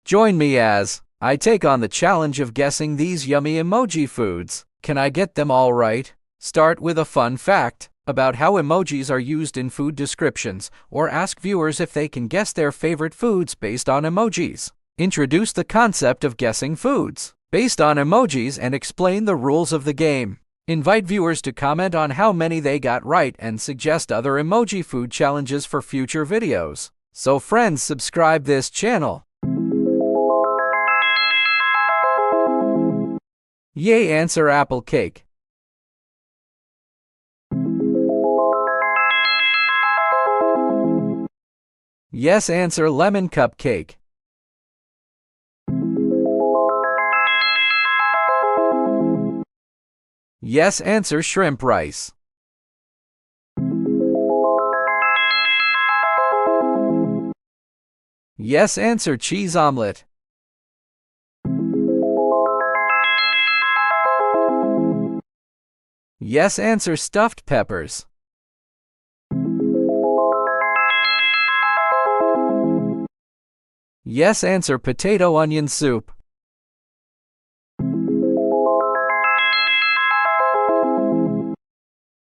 Join me as I take on the challenge of guessing these yummy emoji foods. Can I get them all right? Start with a fun fact about how emojis are used in food descriptions, or ask viewers if they can guess their favorite foods based on emojis. Introduce the concept of guessing foods based on emojis and explain the rules of the game. Invite viewers to comment on how many they got right and suggest other emoji food challenges for future videos. So friends, subscribe this channel. Yay, answer apple cake. Yes, answer lemon cupcake. Yes, answer shrimp rice. Yes, answer cheese omelet. Yes, answer stuffed peppers. Yes, answer potato onion soup.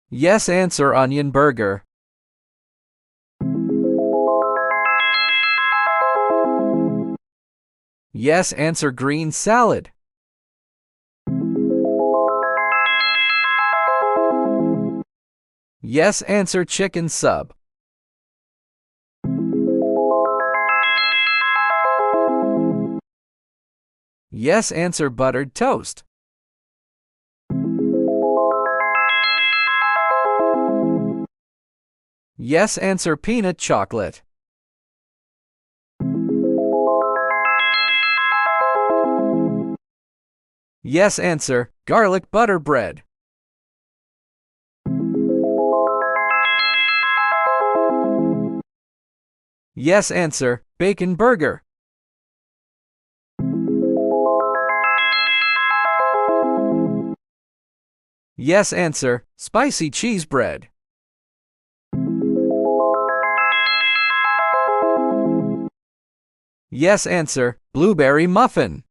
Yes, answer onion burger. Yes, answer green salad. Yes, answer chicken sub. Yes, answer buttered toast. Yes, answer peanut chocolate. Yes, answer garlic butter bread. Yes, answer bacon burger. Yes, answer spicy cheese bread. Yes, answer blueberry muffin.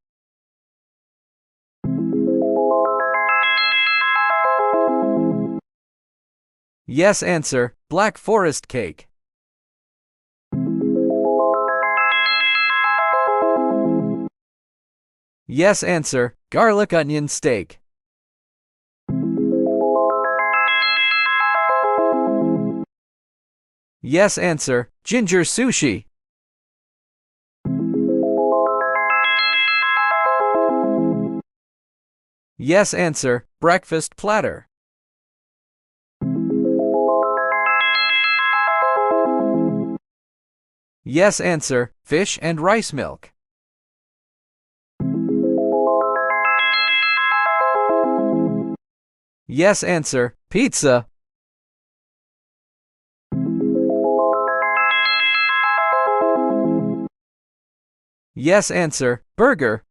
Yes, answer black forest cake. Yes, answer garlic onion steak. Yes, answer ginger sushi. Yes, answer breakfast platter. Yes, answer fish and rice milk. Yes, answer pizza. Yes, answer burger.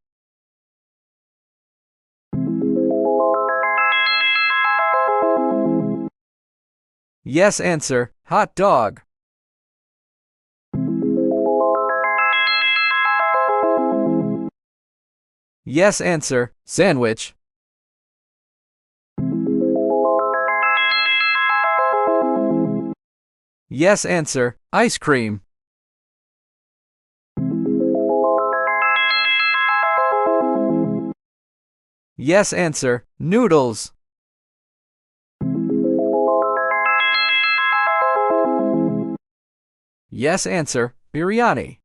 Yes, answer hot dog. Yes, answer sandwich. Yes, answer ice cream. Yes, answer noodles. Yes, answer biryani.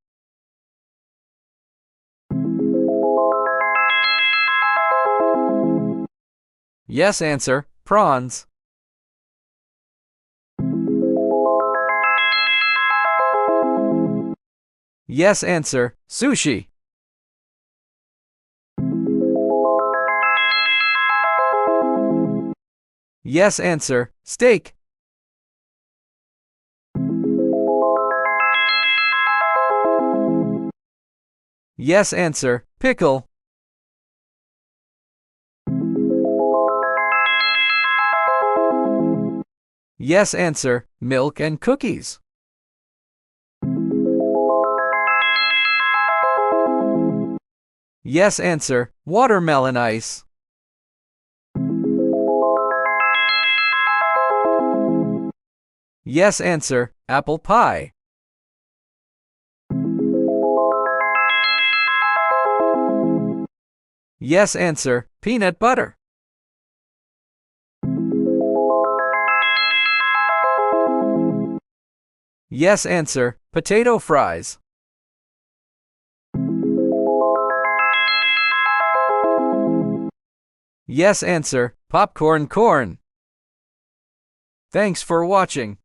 Yes, answer prawns. Yes, answer sushi. Yes, answer steak. Yes, answer pickle. Yes, answer milk and cookies. Yes answer, watermelon ice. Yes answer, apple pie. Yes answer, peanut butter. Yes answer, potato fries. Yes answer, popcorn corn. Thanks for watching.